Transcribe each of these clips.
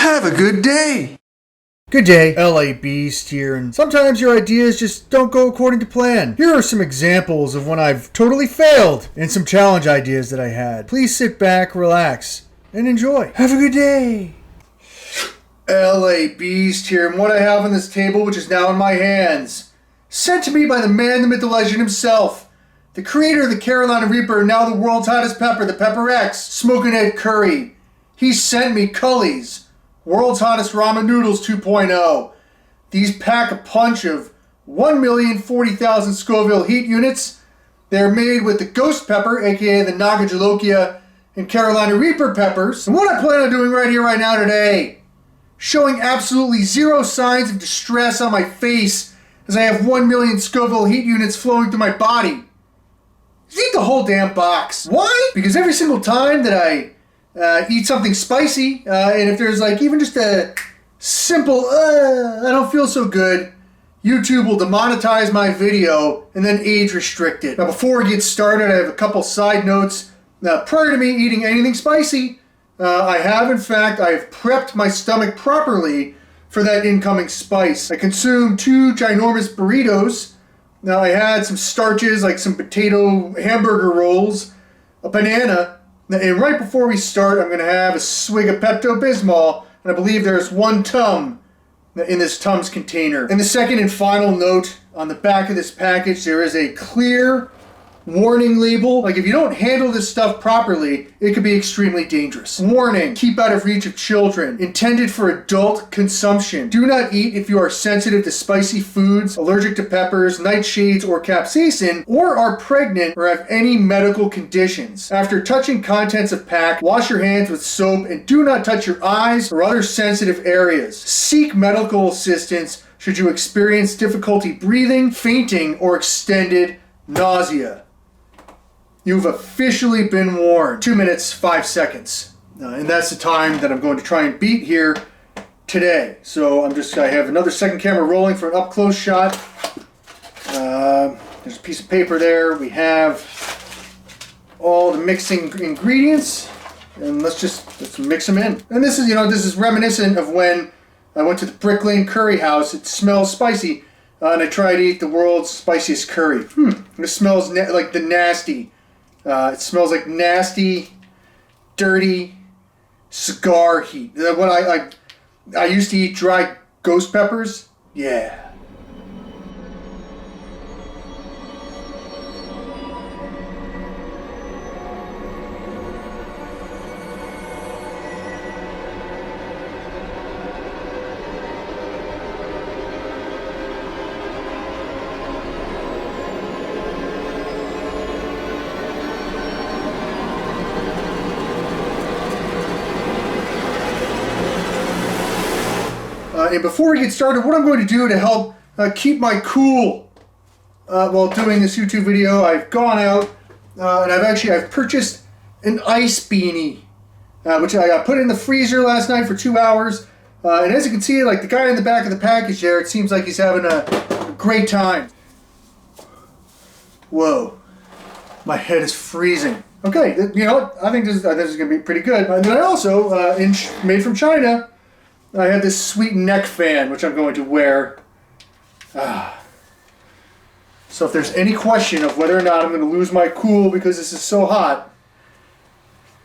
Have a good day. Good day, LA Beast here, and sometimes your ideas just don't go according to plan. Here are some examples of when I've totally failed and some challenge ideas that I had. Please sit back, relax, and enjoy. Have a good day. LA Beast here, and what I have on this table, which is now in my hands, sent to me by the man, the myth, the legend himself, the creator of the Carolina Reaper, and now the world's hottest pepper, the Pickaxe, Smoking Ed Curry. He sent me Cullies, world's hottest ramen noodles 2.0. These pack a punch of 1,040,000 Scoville heat units. They're made with the ghost pepper, aka the Naga Jalokia, and Carolina Reaper peppers. And what I plan on doing right here, right now today, showing absolutely zero signs of distress on my face as I have 1 million Scoville heat units flowing through my body. Just eat the whole damn box. Why? Because every single time that I eat something spicy, and if there's like even just a simple, I don't feel so good, YouTube will demonetize my video and then age restrict it. Now before we get started, I have a couple side notes. Prior to me eating anything spicy, I have prepped my stomach properly for that incoming spice. I consumed 2 ginormous burritos. Now I had some starches like some potato hamburger rolls, a banana, and right before we start, I'm going to have a swig of Pepto-Bismol, and I believe there's 1 Tum in this Tums container. And the second and final note, on the back of this package, there is a clear warning label. Like if you don't handle this stuff properly, it could be extremely dangerous. Warning, keep out of reach of children. Intended for adult consumption. Do not eat if you are sensitive to spicy foods, allergic to peppers, nightshades, or capsaicin, or are pregnant or have any medical conditions. After touching contents of pack, wash your hands with soap and do not touch your eyes or other sensitive areas. Seek medical assistance should you experience difficulty breathing, fainting, or extended nausea. You've officially been warned. 2 minutes, 5 seconds. And that's the time that I'm going to try and beat here today. So I have another second camera rolling for an up-close shot. There's a piece of paper there. We have all the mixing ingredients. And let's mix them in. And this is reminiscent of when I went to the Brick Lane Curry House. It smells spicy. And I tried to eat the world's spiciest curry. It smells like the nasty. It smells like nasty, dirty cigar heat. When I used to eat dry ghost peppers. Yeah. And before we get started, what I'm going to do to help keep my cool while doing this YouTube video, I've gone out and I've purchased an ice beanie, which I put in the freezer last night for 2 hours. And as you can see, like the guy in the back of the package there, it seems like he's having a great time. Whoa, my head is freezing. Okay, you know what? I think this is going to be pretty good. And then I also, made from China, I have this sweet neck fan, which I'm going to wear. So if there's any question of whether or not I'm going to lose my cool because this is so hot,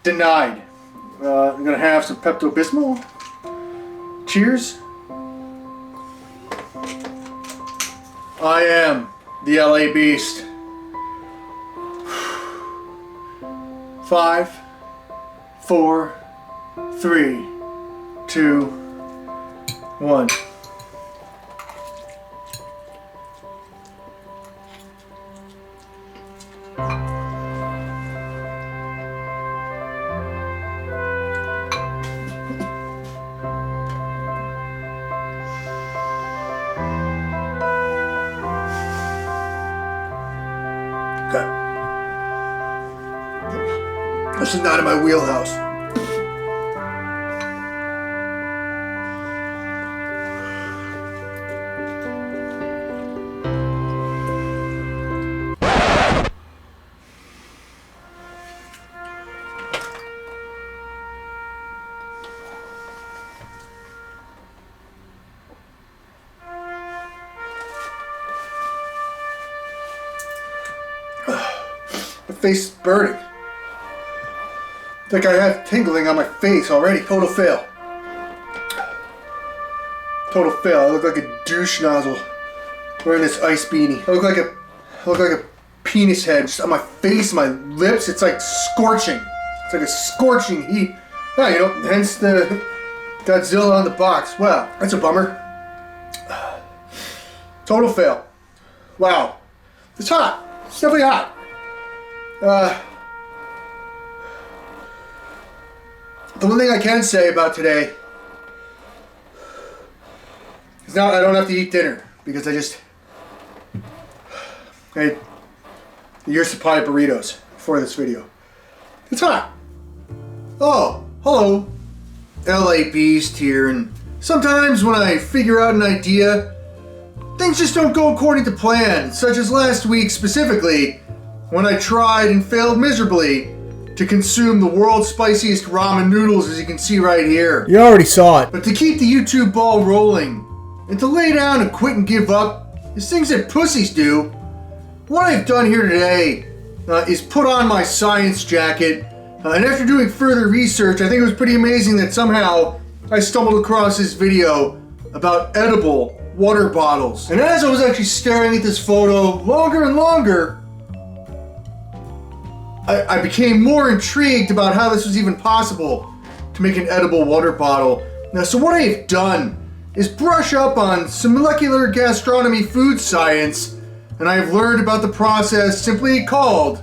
denied. I'm going to have some Pepto-Bismol. Cheers. I am the LA Beast. 5, 4, 3, 2, 1. Okay. This is not in my wheelhouse. face is burning. It's like I have tingling on my face already. Total fail. Total fail. I look like a douche nozzle wearing this ice beanie. I look like a penis head just on my face, my lips. It's like scorching. It's like a scorching heat. Yeah, you know, hence the Godzilla on the box. Wow, that's a bummer. Total fail. Wow. It's hot. It's definitely hot. The one thing I can say about today is now I don't have to eat dinner because I ate a year's supply of burritos for this video. It's hot. Oh, hello. LA Beast here, and sometimes when I figure out an idea, things just don't go according to plan, such as last week specifically, when I tried and failed miserably to consume the world's spiciest ramen noodles, as you can see right here. You already saw it. But to keep the YouTube ball rolling, and to lay down and quit and give up, is things that pussies do. What I've done here today is put on my science jacket, and after doing further research, I think it was pretty amazing that somehow I stumbled across this video about edible water bottles. And as I was actually staring at this photo longer and longer, I became more intrigued about how this was even possible to make an edible water bottle. Now, so what I've done is brush up on some molecular gastronomy food science, and I've learned about the process simply called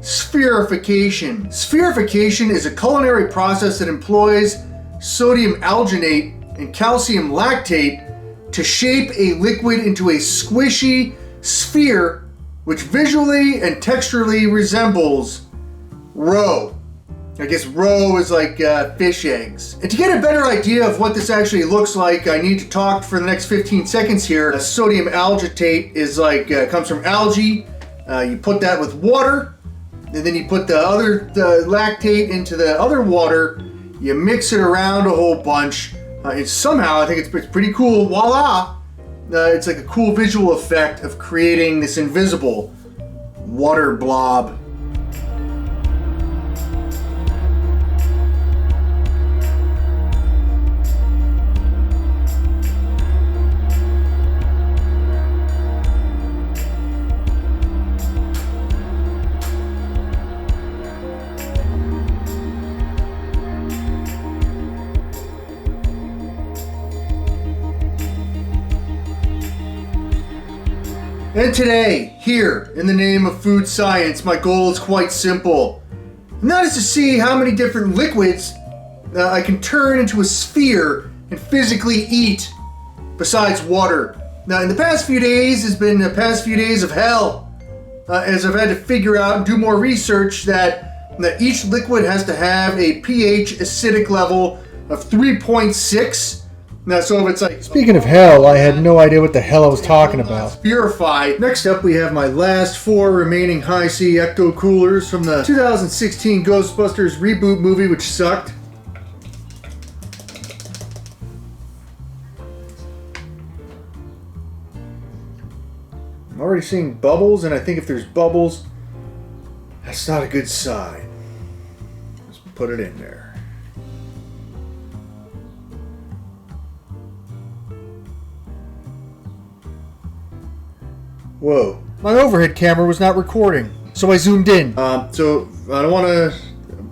spherification. Spherification is a culinary process that employs sodium alginate and calcium lactate to shape a liquid into a squishy sphere which visually and texturally resembles roe. I guess roe is like fish eggs. And to get a better idea of what this actually looks like, I need to talk for the next 15 seconds here. Sodium alginate is like, comes from algae. You put that with water, and then you put the lactate into the other water. You mix it around a whole bunch. And somehow, I think it's pretty cool. Voila! It's like a cool visual effect of creating this invisible water blob. And today, here, in the name of food science, my goal is quite simple. And that is to see how many different liquids I can turn into a sphere and physically eat, besides water. Now, in the past few days has been the past few days of hell, as I've had to figure out and do more research that each liquid has to have a pH acidic level of 3.6. Now, so if it's like... Speaking of hell, I had no idea what the hell I was talking about. Purify. Next up, we have my last 4 remaining high-C ecto coolers from the 2016 Ghostbusters reboot movie, which sucked. I'm already seeing bubbles, and I think if there's bubbles, that's not a good sign. Let's put it in there. Whoa. My overhead camera was not recording, so I zoomed in. So I don't want to...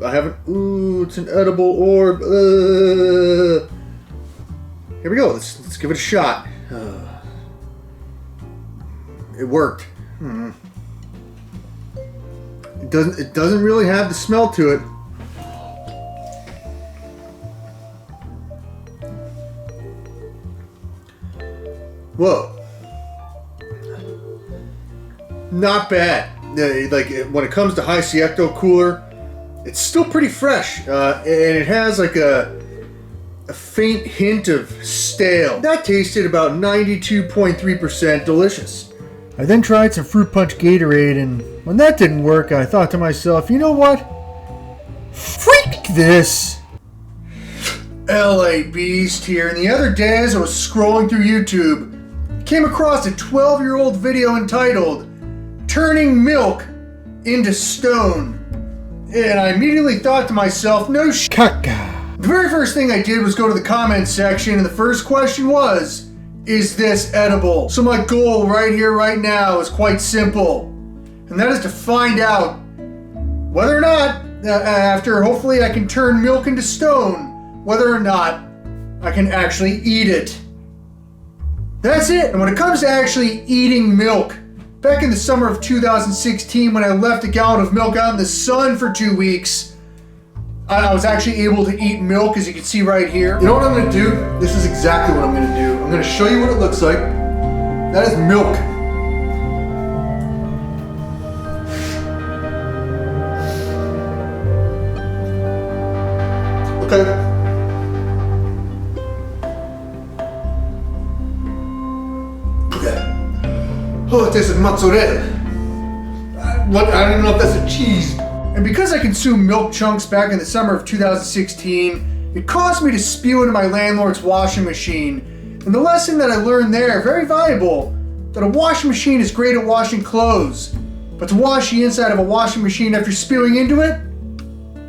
I haven't... Ooh, it's an edible orb. Here we go. Let's give it a shot. It worked. It doesn't really have the smell to it. Whoa. Not bad. Like when it comes to high-C ecto cooler, it's still pretty fresh, and it has like a faint hint of stale. That tasted about 92.3% delicious. I then tried some fruit punch Gatorade, and when that didn't work, I thought to myself, you know what? Freak this! LA Beast here, and the other day as I was scrolling through YouTube, I came across a 12-year-old video entitled Turning Milk into stone. And I immediately thought to myself, no caca. The very first thing I did was go to the comments section, and the first question was, is this edible? So my goal right here, right now is quite simple. And that is to find out whether or not, after hopefully I can turn milk into stone, whether or not I can actually eat it. That's it. And when it comes to actually eating milk, back in the summer of 2016 when I left a gallon of milk out in the sun for 2 weeks, I was actually able to eat milk, as you can see right here. You know what I'm going to do? This is exactly what I'm going to do. I'm going to show you what it looks like. That is milk. Okay. Oh, it tastes like mozzarella. I don't know if that's a cheese. And because I consumed milk chunks back in the summer of 2016, it caused me to spew into my landlord's washing machine. And the lesson that I learned there, very valuable, that a washing machine is great at washing clothes, but to wash the inside of a washing machine after spewing into it,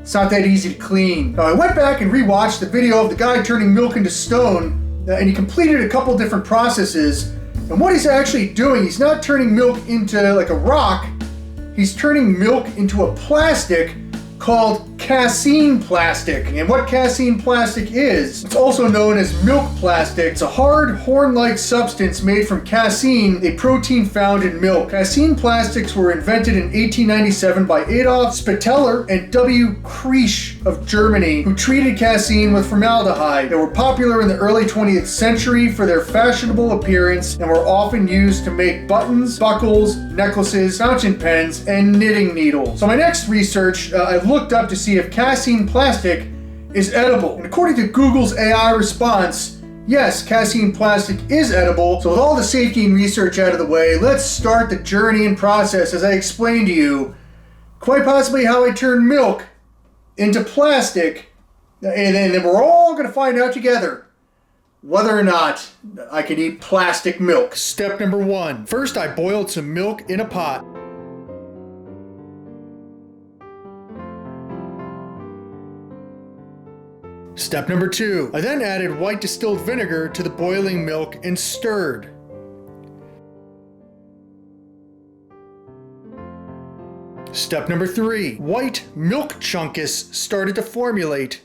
it's not that easy to clean. Now I went back and rewatched the video of the guy turning milk into stone, and he completed a couple different processes. And what he's actually doing, he's not turning milk into like a rock, he's turning milk into a plastic called casein plastic. And what casein plastic is, it's also known as milk plastic. It's a hard, horn-like substance made from casein, a protein found in milk. Casein plastics were invented in 1897 by Adolf Spitaler and W. Krisch of Germany, who treated casein with formaldehyde. They were popular in the early 20th century for their fashionable appearance and were often used to make buttons, buckles, necklaces, fountain pens, and knitting needles. So my next research, I looked up to see if casein plastic is edible. And according to Google's AI response, yes, casein plastic is edible. So with all the safety and research out of the way, let's start the journey and process as I explained to you, quite possibly how I turn milk into plastic. And then we're all going to find out together whether or not I can eat plastic milk. Step number 1. First, I boiled some milk in a pot. Step number 2. I then added white distilled vinegar to the boiling milk and stirred. Step number 3. White milk chunkus started to formulate.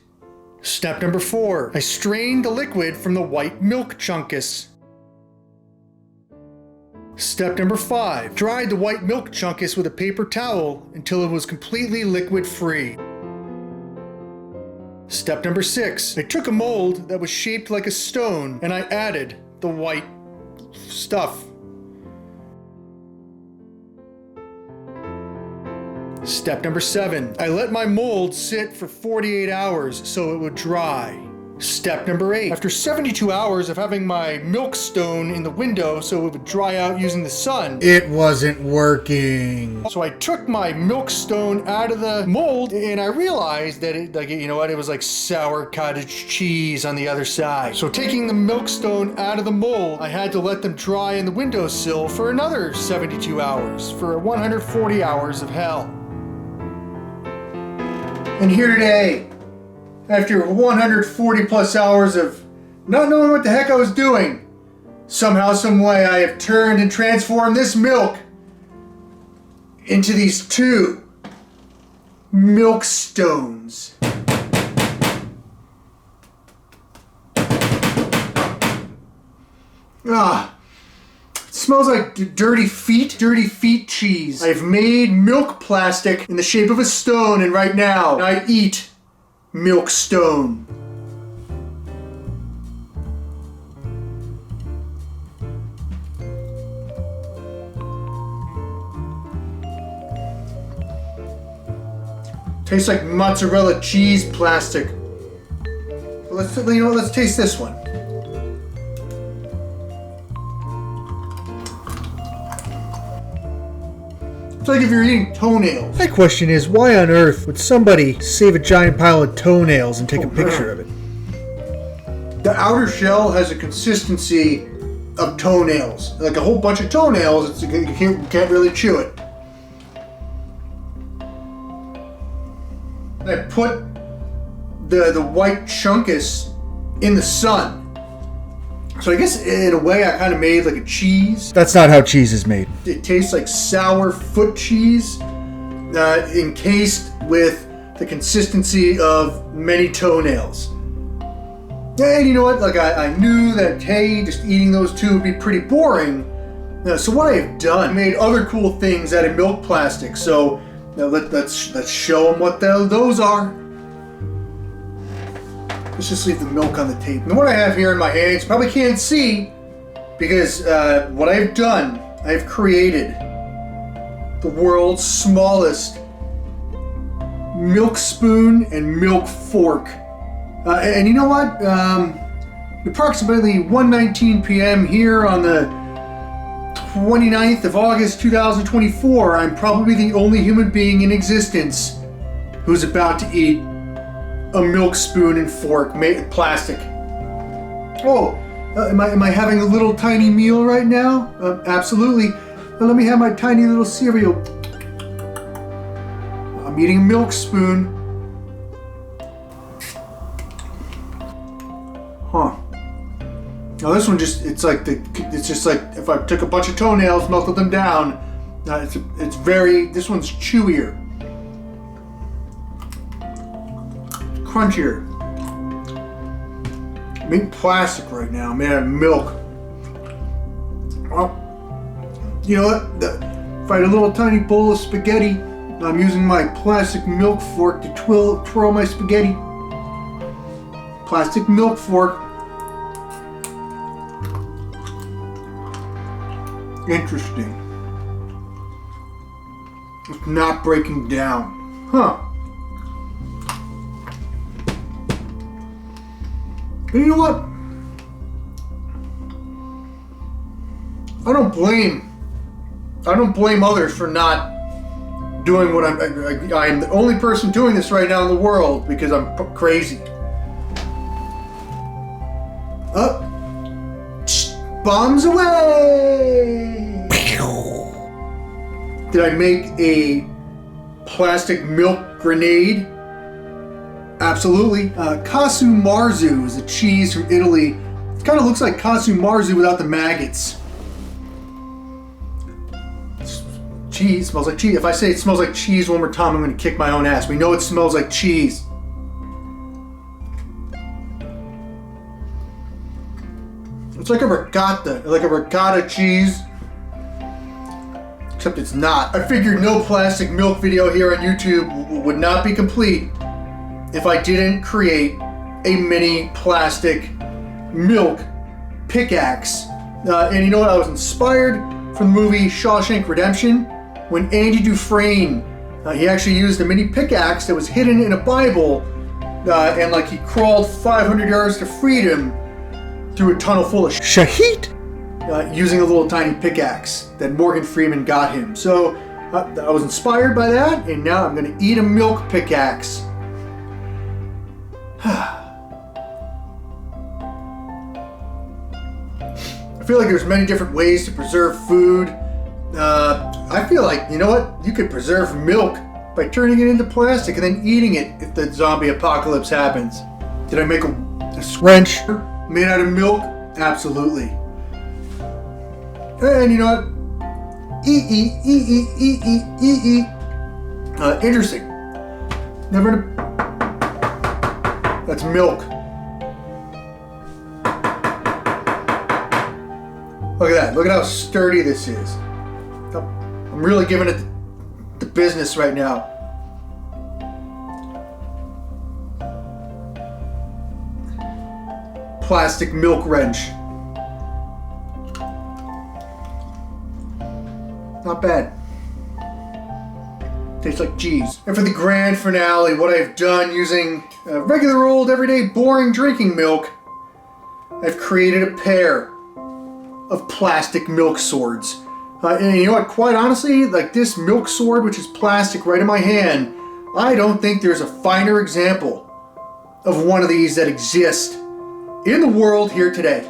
Step number 4. I strained the liquid from the white milk chunkus. Step number 5. Dried the white milk chunkus with a paper towel until it was completely liquid free. Step number 6. I took a mold that was shaped like a stone and I added the white stuff. Step number 7. I let my mold sit for 48 hours so it would dry. Step number 8. After 72 hours of having my milk stone in the window so it would dry out using the sun, it wasn't working. So I took my milk stone out of the mold and I realized that it was like sour cottage cheese on the other side. So taking the milk stone out of the mold, I had to let them dry in the windowsill for another 72 hours, for 140 hours of hell. And here today, after 140 plus hours of not knowing what the heck I was doing, somehow, some way, I have turned and transformed this milk into these 2 milk stones. It smells like dirty feet cheese. I've made milk plastic in the shape of a stone, and right now I eat milk stone. Tastes like mozzarella cheese plastic. Let's taste this one. It's like if you're eating toenails. My question is, why on earth would somebody save a giant pile of toenails and take a picture of it? The outer shell has a consistency of toenails. Like a whole bunch of toenails, you can't really chew it. and I put the white chunkus in the sun. So I guess in a way I kind of made like a cheese. That's not how cheese is made. It tastes like sour foot cheese, encased with the consistency of many toenails. And you know what? Like I knew that, hey, just eating those two would be pretty boring. So what I have done, I made other cool things out of milk plastic. So now let's show them what those are. Let's just leave the milk on the table. And what I have here in my hands, you probably can't see, because what I've done, I've created the world's smallest milk spoon and milk fork. And you know what? Approximately 1:19 p.m. here on the 29th of August 2024, I'm probably the only human being in existence who's about to eat a milk spoon and fork made of plastic. Oh, am I having a little tiny meal right now? Absolutely. Let me have my tiny little cereal. I'm eating a milk spoon. Huh. Now this one it's just like if I took a bunch of toenails, melted them down. This one's chewier. Crunchier. I'm eating plastic right now, made out of milk. Well, you know what? If I had a little tiny bowl of spaghetti, I'm using my plastic milk fork to twirl my spaghetti. Plastic milk fork. Interesting. It's not breaking down. Huh. And you know what? I don't blame others for not doing what I am the only person doing this right now in the world because I'm crazy. Up. Bombs away! Did I make a plastic milk grenade? Absolutely. Casu marzu is a cheese from Italy. It kind of looks like casu marzu without the maggots. Cheese smells like cheese. If I say it smells like cheese one more time, I'm going to kick my own ass. We know it smells like cheese. It's like a ricotta cheese. Except it's not. I figured no plastic milk video here on YouTube would not be complete if I didn't create a mini plastic milk pickaxe. And you know what? I was inspired from the movie Shawshank Redemption when Andy Dufresne, he actually used a mini pickaxe that was hidden in a Bible, and like he crawled 500 yards to freedom through a tunnel full of shahid, using a little tiny pickaxe that Morgan Freeman got him. So I was inspired by that, and now I'm going to eat a milk pickaxe. I feel like there's many different ways to preserve food. I feel like, you know what? You could preserve milk by turning it into plastic and then eating it if the zombie apocalypse happens. Did I make a wrench made out of milk? Absolutely. And you know what? Interesting. Never. That's milk. Look at that. Look at how sturdy this is. I'm really giving it the business right now. Plastic milk wrench. Not bad. Tastes like cheese. And for the grand finale, what I've done using regular old everyday boring drinking milk, I've created a pair of plastic milk swords. And you know what, quite honestly, like this milk sword, which is plastic right in my hand, I don't think there's a finer example of one of these that exist in the world here today.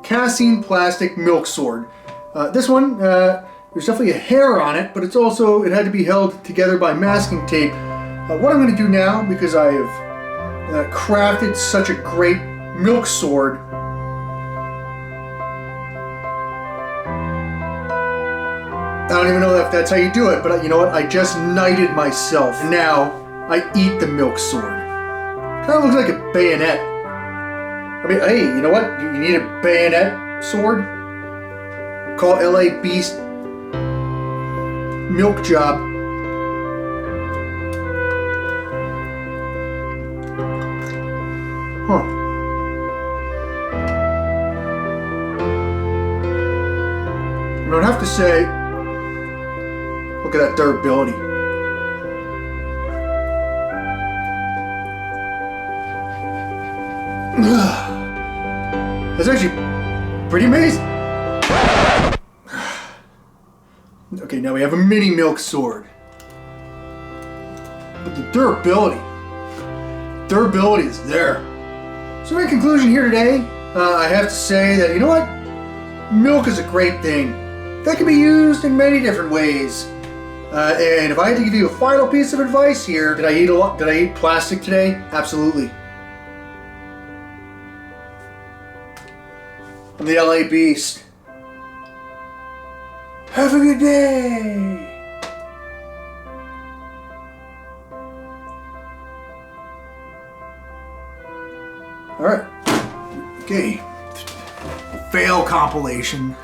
Cassine plastic milk sword. This one, there's definitely a hair on it, but it had to be held together by masking tape. What I'm going to do now, because I have crafted such a great milk sword, I don't even know if that's how you do it, but you know what? I just knighted myself. And now I eat the milk sword. Kind of looks like a bayonet. I mean, hey, you know what? You need a bayonet sword? Call LA Beast Milk Job. Huh. I would have to say, look at that durability. That's actually pretty amazing. Okay, now we have a mini milk sword. But the durability is there. So my conclusion here today, I have to say that, you know what? Milk is a great thing. That can be used in many different ways. And if I had to give you a final piece of advice here, did I eat plastic today? Absolutely. I'm the LA Beast. Have a good day. All right. Okay. Fail compilation.